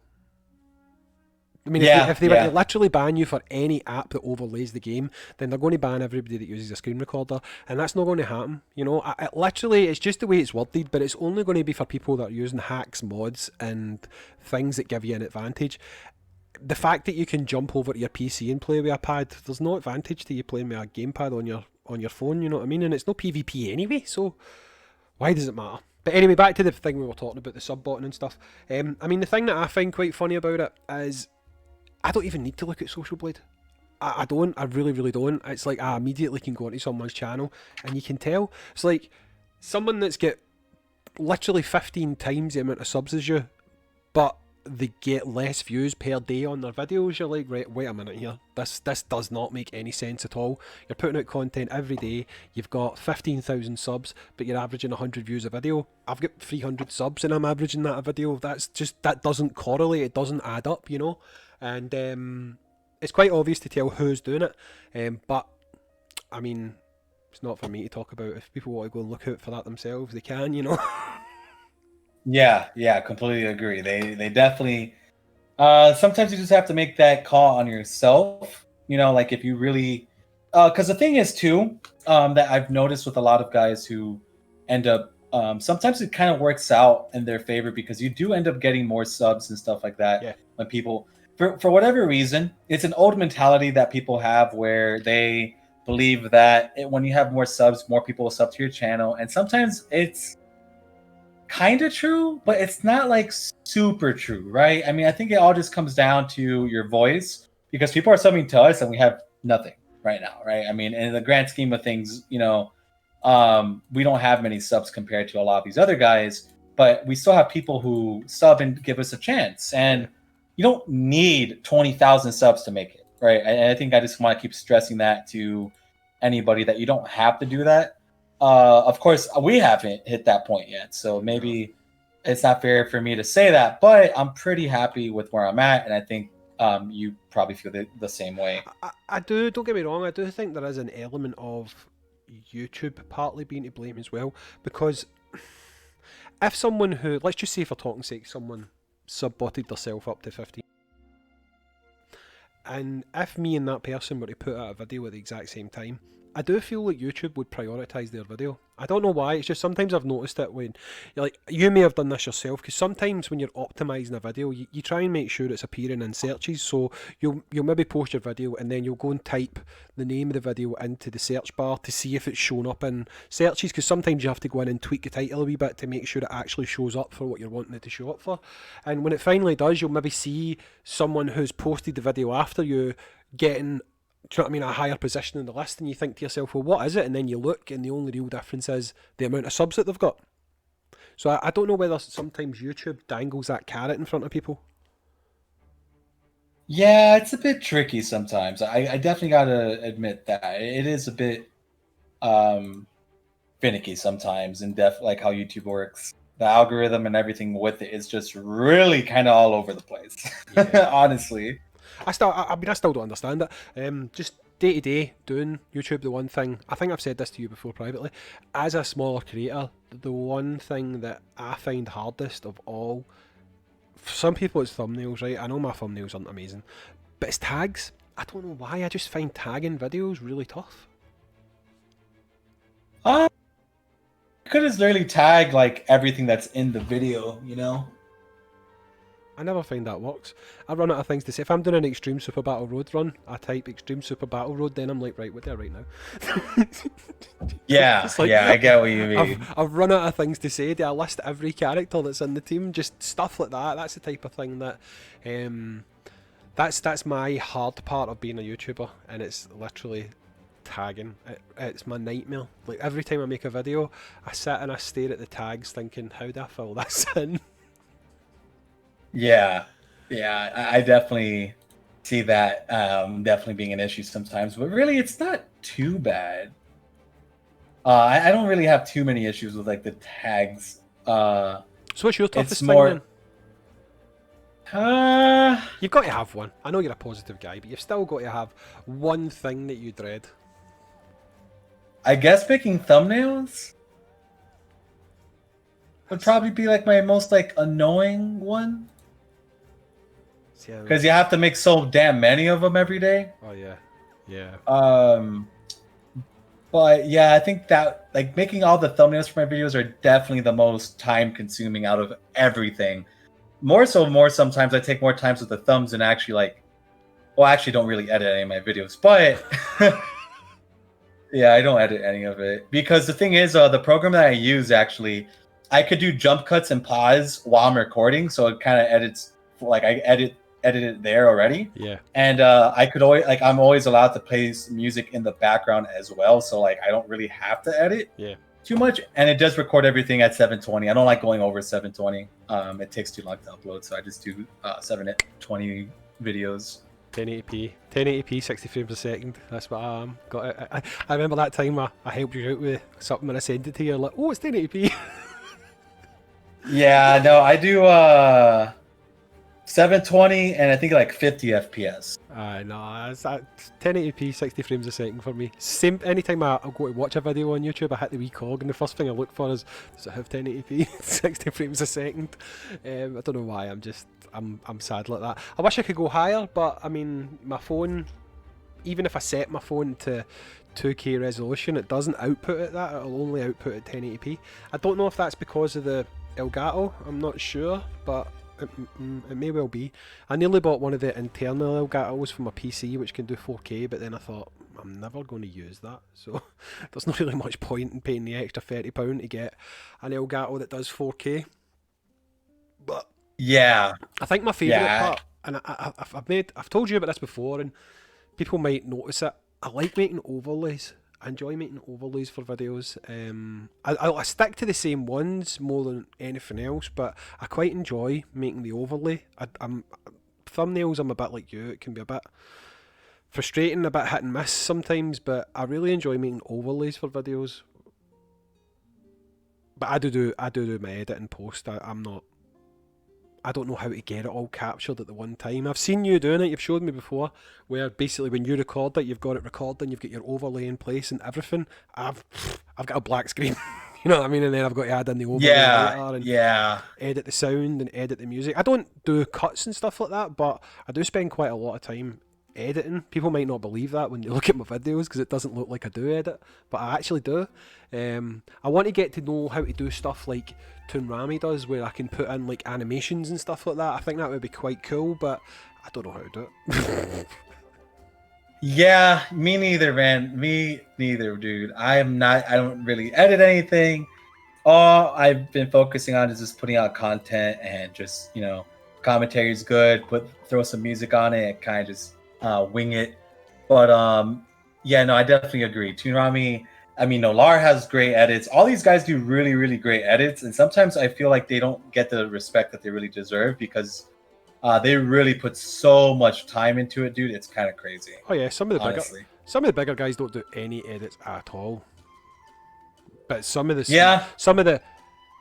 I mean, if they were to literally ban you for any app that overlays the game, then they're going to ban everybody that uses a screen recorder, and that's not going to happen. You know, literally, it's just the way it's worded, but it's only going to be for people that are using hacks, mods, and things that give you an advantage. The fact that you can jump over to your PC and play with a pad, there's no advantage to you playing with a gamepad on your phone. You know what I mean? And it's no PvP anyway, so why does it matter? But anyway, back to the thing we were talking about, the sub-botting and stuff. I mean, the thing that I find quite funny about it is, I don't even need to look at Social Blade. I don't. I really, really don't. It's like I immediately can go onto someone's channel and you can tell. It's like someone that's got literally 15 times the amount of subs as you, but they get less views per day on their videos. You're like, right, wait a minute here. This does not make any sense at all. You're putting out content every day. You've got 15,000 subs, but you're averaging 100 views a video. I've got 300 subs and I'm averaging that a video. That doesn't correlate. It doesn't add up, you know. And it's quite obvious to tell who's doing it, but I mean, it's not for me to talk about. If people want to go and look out for that themselves, they can, you know. Yeah, completely agree. They definitely sometimes you just have to make that call on yourself, you know, like if you really because the thing is too, that I've noticed with a lot of guys who end up sometimes it kind of works out in their favor because you do end up getting more subs and stuff like that when people, for whatever reason, it's an old mentality that people have where they believe that when you have more subs, more people will sub to your channel, and sometimes it's kind of true, but it's not like super true, right? I mean, I think it all just comes down to your voice, because people are subbing to us and we have nothing right now, right? I mean, in the grand scheme of things, we don't have many subs compared to a lot of these other guys, but we still have people who sub and give us a chance. And you don't need 20,000 subs to make it, right? And I think I just want to keep stressing that to anybody, that you don't have to do that. Of course, we haven't hit that point yet, so maybe it's not fair for me to say that, but I'm pretty happy with where I'm at, and I think you probably feel the same way. I do, don't get me wrong, I do think there is an element of YouTube partly being to blame as well, because if someone who, let's just say for talking sake, someone sub-botted themselves up to 15, and if me and that person were to put out a video at the exact same time, I do feel like YouTube would prioritise their video. I don't know why, it's just sometimes I've noticed it when, you may have done this yourself, because sometimes when you're optimising a video, you try and make sure it's appearing in searches, so you'll maybe post your video and then you'll go and type the name of the video into the search bar to see if it's shown up in searches, because sometimes you have to go in and tweak the title a wee bit to make sure it actually shows up for what you're wanting it to show up for. And when it finally does, you'll maybe see someone who's posted the video after you getting, do you know what I mean, a higher position in the list, and you think to yourself, well, what is it? And then you look, and the only real difference is the amount of subs that they've got. So I don't know whether sometimes YouTube dangles that carrot in front of people. Yeah, it's a bit tricky sometimes. I definitely gotta admit that it is a bit finicky sometimes, and like how YouTube works. The algorithm and everything with it is just really kind of all over the place. Yeah. Honestly. I still don't understand it. Just day to day doing YouTube, the one thing, I think I've said this to you before privately, as a smaller creator, the one thing that I find hardest of all, for some people it's thumbnails, right? I know my thumbnails aren't amazing, but it's tags. I don't know why, I just find tagging videos really tough. You could just literally tag like everything that's in the video, I never find that works. I run out of things to say. If I'm doing an Extreme Super Battle Road run, I type Extreme Super Battle Road, then I'm like, right, what do I write now? Yeah, I get what you mean. I've run out of things to say. Do I list every character that's in the team? Just stuff like that. That's the type of thing that... that's my hard part of being a YouTuber, and it's literally tagging. It's my nightmare. Like, every time I make a video, I sit and I stare at the tags thinking, how do I fill this in? Yeah, I definitely see that definitely being an issue sometimes, but really it's not too bad. I don't really have too many issues with like the tags. So what's your toughest thing then? You've got to have one. I know you're a positive guy, but you've still got to have one thing that you dread. I guess picking thumbnails would probably be like my most like annoying one. Because you have to make so damn many of them every day. Oh yeah. But yeah, I think that like making all the thumbnails for my videos are definitely the most time consuming out of everything. More sometimes I take more time with the thumbs than actually I actually don't really edit any of my videos, but yeah, I don't edit any of it, because the thing is, the program that I use, actually, I could do jump cuts and pause while I'm recording, so it kind of edits, like I edit it there already. Yeah. And I could always, like, I'm always allowed to play music in the background as well, so like I don't really have to edit too much, and it does record everything at 720. I don't like going over 720. It takes too long to upload, so I just do 720 videos. 1080p 60 frames a second. That's what I got it. I remember that time I helped you out with something and I sent it to you, like, oh, it's 1080p. Yeah, no, I do 720 and I think like 50 FPS. No, it's 1080p 60 frames a second for me. Same anytime I go to watch a video on YouTube, I hit the wee cog and the first thing I look for is, does it have 1080p 60 frames a second? I don't know why, I'm sad like that. I wish I could go higher, but I mean, my phone, even if I set my phone to 2K resolution, it doesn't output at that. It'll only output at 1080p. I don't know if that's because of the Elgato, I'm not sure, but It may well be. I nearly bought one of the internal Elgatos for my PC, which can do 4K, but then I thought I'm never going to use that, so there's not really much point in paying the extra £30 to get an Elgato that does 4K. But Yeah, I think my favourite yeah, part, and I've told you about this before, and people might notice it. I like making overlays. I enjoy making overlays for videos. I stick to the same ones more than anything else, but I quite enjoy making the overlay. Thumbnails, I'm a bit like you. It can be a bit frustrating, a bit hit and miss sometimes, but I really enjoy making overlays for videos. But I do my edit and post. I don't know how to get it all captured at the one time. I've seen you doing it, you've showed me before, where basically when you record it, you've got it recording, you've got your overlay in place and everything. I've got a black screen, you know what I mean? And then I've got to add in the overlay yeah, later and yeah. edit the sound and edit the music. I don't do cuts and stuff like that, but I do spend quite a lot of time editing. People might not believe that when they look at my videos because it doesn't look like I do edit, but I actually do. I want to get to know how to do stuff like Rami does, where I can put in like animations and stuff like that. I think that would be quite cool, but I don't know how to do it. Yeah, me neither, man. Me neither, dude. I don't really edit anything. All I've been focusing on is just putting out content and just, commentary is good. Throw some music on it and kind of just wing it. But yeah, no, I definitely agree. Toonami, I mean, no, Lar has great edits. All these guys do really, really great edits, and sometimes I feel like they don't get the respect that they really deserve because they really put so much time into it, dude. It's kind of crazy. Oh yeah, Honestly. some of the bigger guys don't do any edits at all. But Yeah. some of the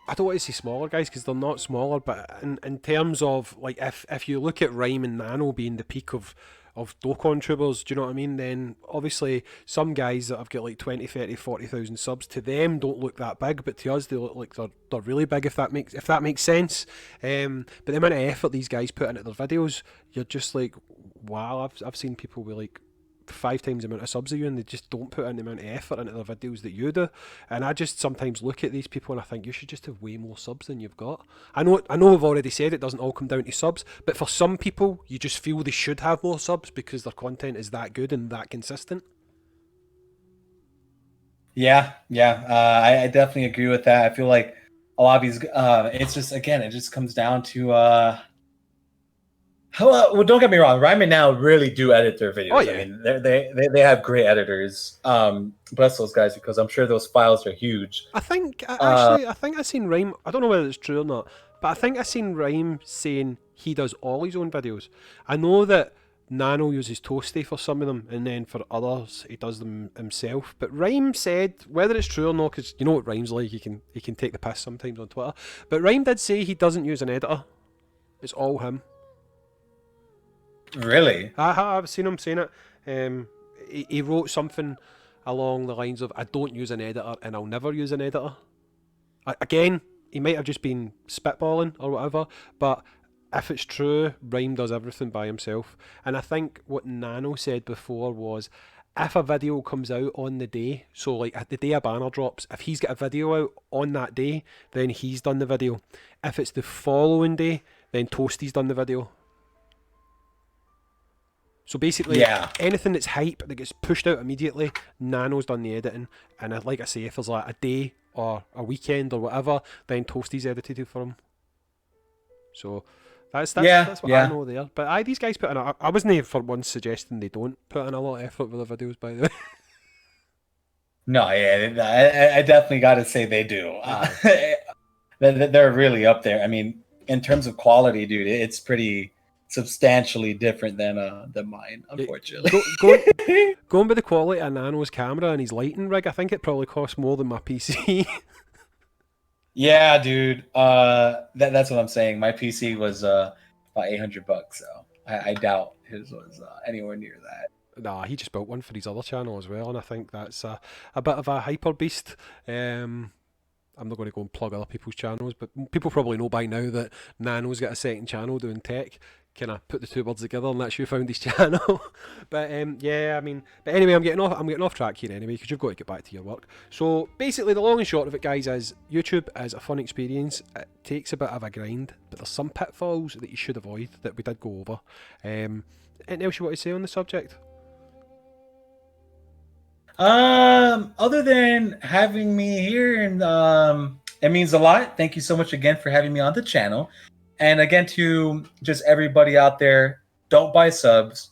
I don't want to say smaller guys because they're not smaller, but in terms of like if you look at Rhyme and Nano being the peak of Dokkan tubers, do you know what I mean? Then obviously some guys that have got like 20, 30, 40,000 subs, to them don't look that big, but to us they look like they're really big, if that makes sense. But the amount of effort these guys put into their videos, you're just like, wow, I've seen people with like 5 times the amount of subs of you and they just don't put in the amount of effort into their videos that you do. And I just sometimes look at these people and I think you should just have way more subs than you've got. I know I've already said it doesn't all come down to subs, but for some people you just feel they should have more subs because their content is that good and that consistent. Yeah, yeah. I definitely agree with that. I feel like a lot of these, it's just, again, it just comes down to well, don't get me wrong. Ryman now really do edit their videos. Oh, yeah. I mean, they have great editors. Bless those guys because I'm sure those files are huge. I think I seen Rhyme. I don't know whether it's true or not, but I think I seen Rhyme saying he does all his own videos. I know that Nano uses Toasty for some of them, and then for others he does them himself. But Rhyme said, whether it's true or not, because you know what Rhyme's like, he can take the piss sometimes on Twitter. But Rhyme did say he doesn't use an editor. It's all him. Really? I've seen him saying it. He wrote something along the lines of, I don't use an editor and I'll never use an editor. Again, he might have just been spitballing or whatever, but if it's true, Rhyme does everything by himself. And I think what Nano said before was, if a video comes out on the day, so like the day a banner drops, if he's got a video out on that day, then he's done the video. If it's the following day, then Toasty's done the video. So basically, Yeah. anything that's hype that gets pushed out immediately, Nano's done the editing. And like I say, if there's like a day or a weekend or whatever, then Toasty's edited it for him. So that's what I know there. But these guys put in. I wasn't for once suggesting they don't put in a lot of effort with their videos, by the way. No, yeah, I definitely got to say they do. They're really up there. I mean, in terms of quality, dude, it's pretty substantially different than mine, unfortunately. Going by the quality of Nano's camera and his lighting rig, I think it probably costs more than my PC. Yeah, dude. That's what I'm saying. My PC was about $800, so I doubt his was anywhere near that. Nah, he just built one for his other channel as well, and I think that's a bit of a hyper beast. I'm not going to go and plug other people's channels, but people probably know by now that Nano's got a second channel doing tech. kind of put the two words together, and that's you found his channel. But yeah, I mean, but anyway, I'm getting off track here anyway, because you've got to get back to your work. So basically, the long and short of it, guys, is YouTube is a fun experience. It takes a bit of a grind, but there's some pitfalls that you should avoid that we did go over. Anything else you want to say on the subject? Other than having me here, and it means a lot. Thank you so much again for having me on the channel. And again, to just everybody out there, don't buy subs.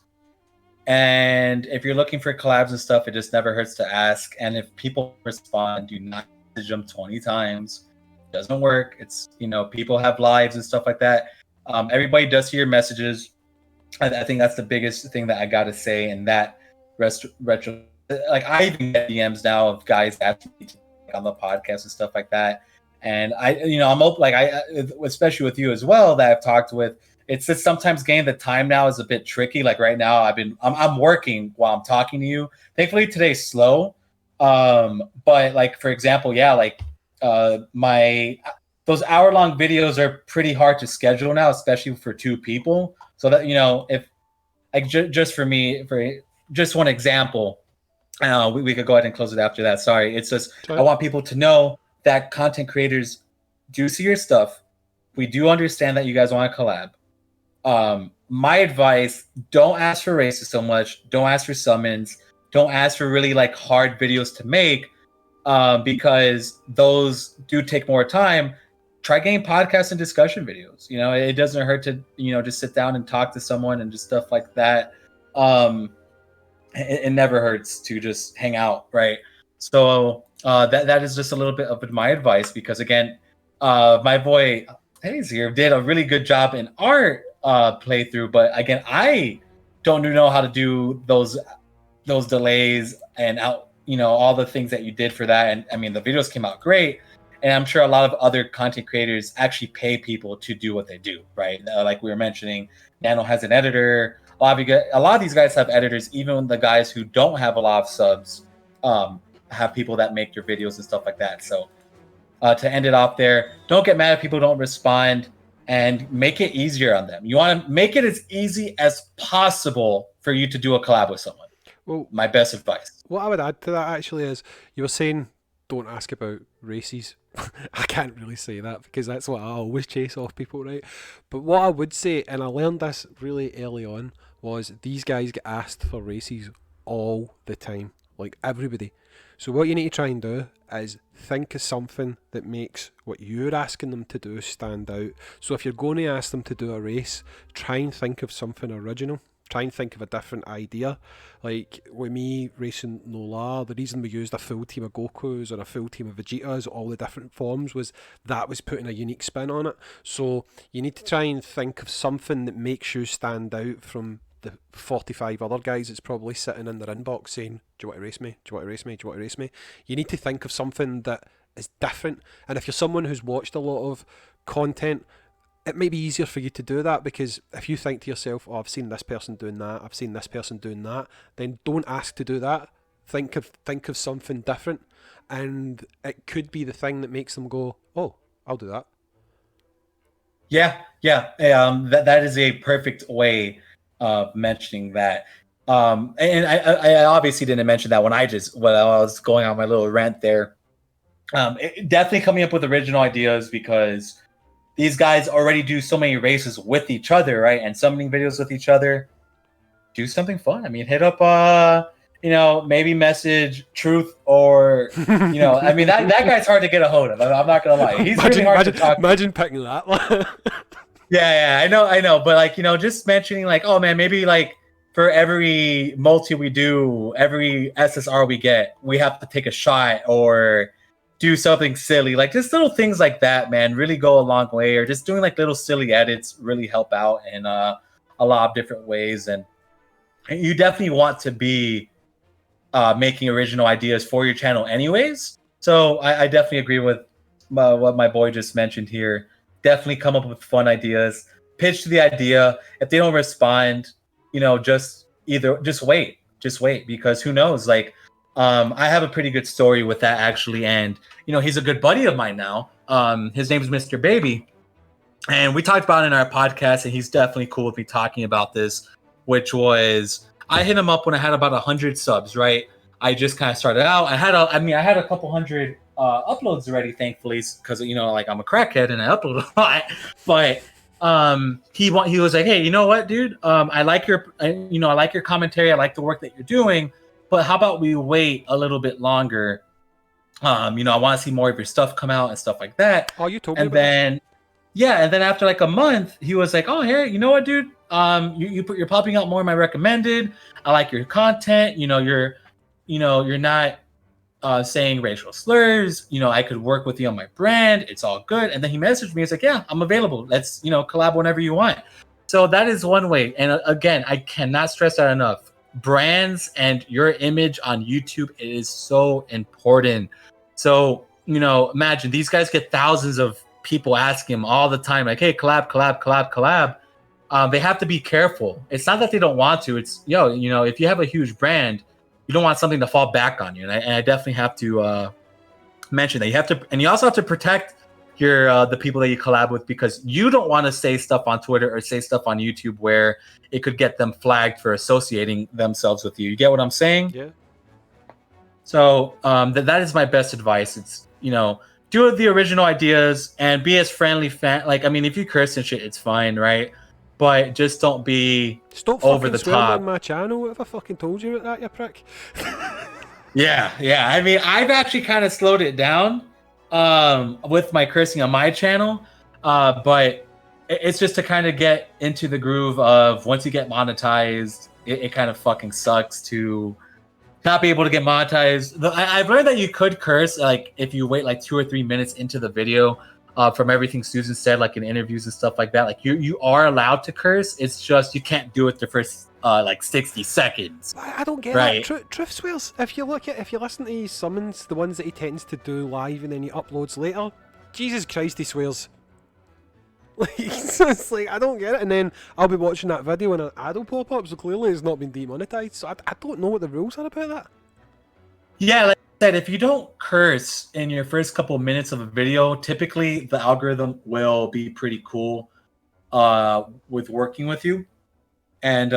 And if you're looking for collabs and stuff, it just never hurts to ask. And if people respond, do not message them 20 times. It doesn't work. It's, people have lives and stuff like that. Everybody does see your messages. I think that's the biggest thing that I got to say. And that retro, like, I even get DMs now of guys asking me to on the podcast and stuff like that. And I'm open, like, especially with you as well, that I've talked with. It's just sometimes getting the time now is a bit tricky. Like right now, I'm working while I'm talking to you. Thankfully today's slow. But like, for example, yeah, like those hour-long videos are pretty hard to schedule now, especially for two people. So that, if like just for me, for just one example, we could go ahead and close it after that. Sorry. It's just, I want people to know that content creators do see your stuff. We do understand that you guys want to collab. My advice, don't ask for races so much. Don't ask for summons. Don't ask for really like hard videos to make, because those do take more time. Try getting podcasts and discussion videos. It doesn't hurt to, just sit down and talk to someone and just stuff like that. It never hurts to just hang out, right? So that is just a little bit of my advice, because again, my boy Hayzink here did a really good job in our playthrough, but again, I don't know how to do those delays and out, all the things that you did for that. And I mean, the videos came out great, and I'm sure a lot of other content creators actually pay people to do what they do, right? Like we were mentioning, Nano has an editor. A lot of these guys have editors. Even the guys who don't have a lot of subs have people that make your videos and stuff like that. So to end it off there, don't get mad if people don't respond, and make it easier on them. You want to make it as easy as possible for you to do a collab with someone. Well, my best advice. What I would add to that actually is, you were saying don't ask about races. I can't really say that, because that's what I always chase off people, right? But what I would say, and I learned this really early on, was these guys get asked for races all the time, like everybody. So what you need to try and do is think of something that makes what you're asking them to do stand out. So if you're going to ask them to do a race, try and think of something original. Try and think of a different idea. Like with me racing Nola, the reason we used a full team of Gokus or a full team of Vegetas, all the different forms, was that was putting a unique spin on it. So you need to try and think of something that makes you stand out from the 45 other guys that's probably sitting in their inbox saying, do you want to race me? Do you want to race me? Do you want to race me? You need to think of something that is different. And if you're someone who's watched a lot of content, it might be easier for you to do that, because if you think to yourself, oh, I've seen this person doing that, I've seen this person doing that, then don't ask to do that. Think of something different, and it could be the thing that makes them go, oh, I'll do that. Yeah. That is a perfect way of mentioning that. And I obviously didn't mention that when I was going on my little rant there. Definitely coming up with original ideas, because these guys already do so many races with each other, right? And summoning videos with each other. Do something fun. I mean, hit up, maybe message Truth, or, I mean, that guy's hard to get a hold of. I'm not going to lie. He's really hard to talk to. Imagine picking that one. Yeah, I know. But, like, just mentioning, like, oh, man, maybe, like, for every multi we do, every SSR we get, we have to take a shot or do something silly. Like, just little things like that, man, really go a long way. Or just doing like little silly edits really help out in a lot of different ways. And you definitely want to be making original ideas for your channel anyways. So I definitely agree with what my boy just mentioned here. Definitely come up with fun ideas. Pitch the idea. If they don't respond, just wait. Just wait, because who knows? Like, I have a pretty good story with that, actually. And, he's a good buddy of mine now. His name is Mr. Baby. And we talked about it in our podcast, and he's definitely cool with me talking about this, which was I hit him up when I had about 100 subs, right? I just kind of started out. I had a couple hundred uploads already, thankfully, because like I'm a crackhead and I upload a lot. But he was like, hey, you know what, dude? I like your commentary. I like the work that you're doing. But how about we wait a little bit longer? I want to see more of your stuff come out and stuff like that. Oh, you told me and about then. this. Yeah, and then after like a month, he was like, "Oh, here, you know what, dude? You're popping out more of my recommended. I like your content. You're not saying racial slurs. I could work with you on my brand. It's all good." And then he messaged me. He's like, "Yeah, I'm available. Let's collab whenever you want." So that is one way. And again, I cannot stress that enough. Brands and your image on YouTube is so important. So imagine these guys get thousands of people asking him all the time, like, hey, collab. They have to be careful. It's not that they don't want to. It's if you have a huge brand, you don't want something to fall back on you. And I definitely have to mention that you also have to protect your the people that you collab with, because you don't want to say stuff on Twitter or say stuff on YouTube where it could get them flagged for associating themselves with you. You get what I'm saying? Yeah. So that is my best advice. It's do the original ideas and be as friendly if you curse and shit, it's fine, right? But just don't be over the top on my channel. What have I fucking told you about that, you prick? Yeah. I've actually kind of slowed it down with my cursing on my channel, but it's just to kind of get into the groove of once you get monetized, it kind of fucking sucks to not be able to get monetized. I've learned that you could curse if you wait 2 or 3 minutes into the video from everything Susan said, in interviews and stuff like that. You are allowed to curse. It's just you can't do it the first 60 seconds. I don't get right. that. Truth swears. If you listen to his summons, the ones that he tends to do live and then he uploads later, Jesus Christ, he swears. It's I don't get it. And then I'll be watching that video and an ad will pop up, so clearly it's not been demonetized. So I don't know what the rules are about that. Yeah, like I said, if you don't curse in your first couple of minutes of a video, typically the algorithm will be pretty cool with working with you. And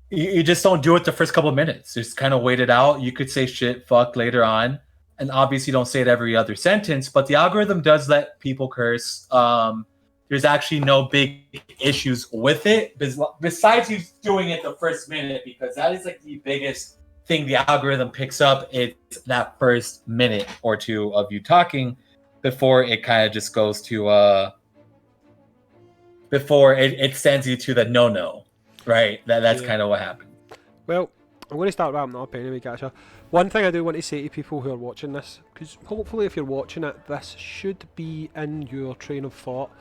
you just don't do it the first couple of minutes. Just kind of wait it out. You could say shit, fuck later on. And obviously don't say it every other sentence, but the algorithm does let people curse. There's actually no big issues with it, besides you doing it the first minute, because that is the biggest thing the algorithm picks up. It's that first minute or two of you talking before it kind of just goes to before it sends you to the no, right? That's kind of what happened. Well, I'm going to start wrapping up anyway, Gacha. One thing I do want to say to people who are watching this, because hopefully if you're watching it, this should be in your train of thought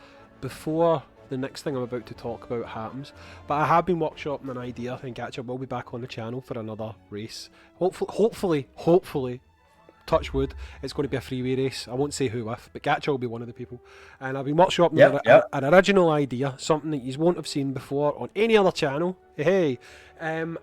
before the next thing I'm about to talk about happens. But I have been workshopping an idea, and Gacha will be back on the channel for another race. Hopefully, touch wood, it's going to be a freeway race. I won't say who with, but Gacha will be one of the people. And I've been workshopping an original idea, something that you won't have seen before on any other channel. Hey, and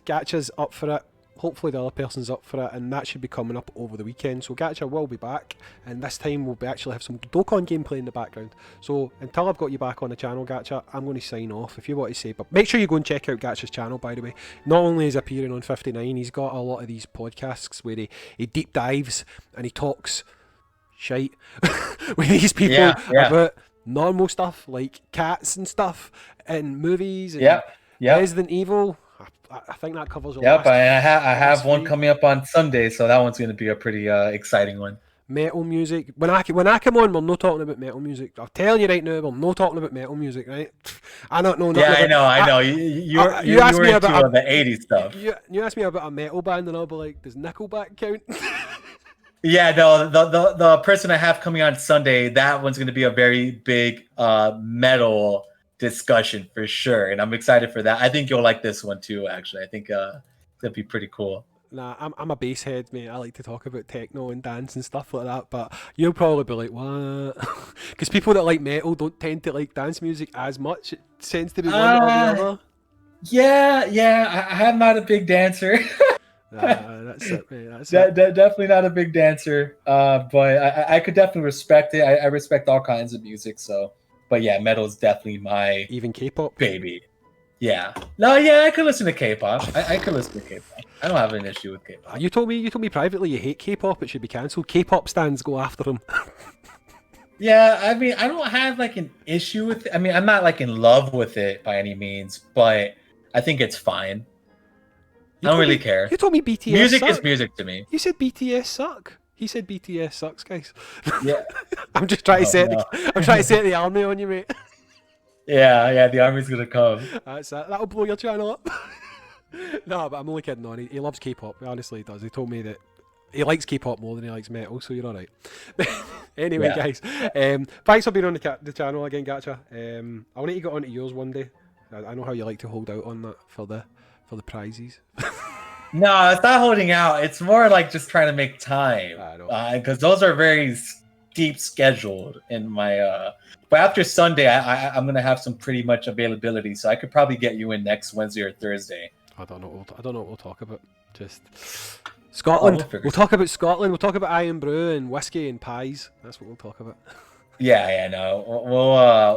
Gacha's up for it. Hopefully the other person's up for it, and that should be coming up over the weekend. So Gacha will be back, and this time we'll actually have some Dokkan gameplay in the background. So until I've got you back on the channel, Gacha, I'm going to sign off. If you want to say, but make sure you go and check out Gacha's channel, by the way. Not only is he appearing on 59, he's got a lot of these podcasts where he deep dives and he talks shite with these people about normal stuff like cats and stuff and movies and Resident Evil. I think that covers all. Yep, I have one coming up on Sunday, so that one's going to be a pretty exciting one. Metal music. When I come on, we're not talking about metal music. I'm telling you right now, we're not talking about metal music, right? I don't know. Yeah, I know. You asked me about the 80s stuff. You asked me about a metal band, and I'll be like, does Nickelback count? Yeah, no. The person I have coming on Sunday, that one's going to be a very big metal discussion for sure, and I'm excited for that. I think you'll like this one too, actually. I think that'd be pretty cool. Nah, I'm a bass head, mate. I like to talk about techno and dance and stuff like that, but you'll probably be like, what? Because people that like metal don't tend to like dance music as much. It tends to be one or the other. Yeah, I'm not a big dancer. That's it, mate. That's it. Definitely not a big dancer, but I could definitely respect it. I respect all kinds of music, so. But yeah, metal is definitely my Even K-pop. baby. Yeah. No, yeah, I could listen to K-pop. I could listen to K-pop. I don't have an issue with K-pop. You told me privately you hate K-pop. It should be cancelled. K-pop stands go after him. Yeah, I mean, I don't have like an issue with it. I mean, I'm not like in love with it by any means, but I think it's fine. I don't really care. You told me BTS music suck. is music to me. You said BTS suck. He said BTS sucks, guys. Yeah. I'm just trying to set I'm trying to set the army on you, mate. Yeah, the army's gonna come. That's it. That'll blow your channel up. No, but I'm only kidding on. He loves K-pop. He honestly does. He told me that he likes K-pop more than he likes metal, so you're alright. Anyway, guys, thanks for being on the channel again, Gacha. I want to get onto yours one day. I know how you like to hold out on that for the prizes. No, it's not holding out. It's more like just trying to make time. Because those are very deep scheduled in my. But after Sunday, I'm gonna have some pretty much availability, so I could probably get you in next Wednesday or Thursday. I don't know. I don't know what we'll talk about. Just Scotland. We'll talk about Scotland. We'll talk about iron brew and whiskey and pies. That's what we'll talk about. Yeah, no,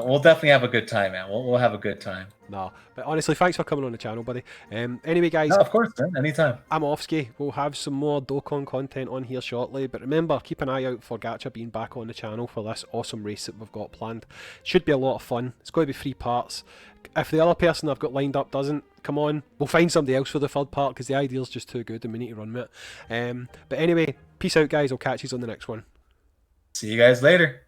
we'll definitely have a good time, man. We'll have a good time. No, but honestly, thanks for coming on the channel, buddy. Anyway, guys, no, of course, man. Anytime. I'm Offski. We'll have some more Dokkan content on here shortly, but remember, keep an eye out for Gacha being back on the channel for this awesome race that we've got planned. Should be a lot of fun. It's going to be 3 parts. If the other person I've got lined up doesn't, come on, we'll find somebody else for the 3rd part because the idea's just too good and we need to run with it. But anyway, peace out, guys. I'll catch you on the next one. See you guys later.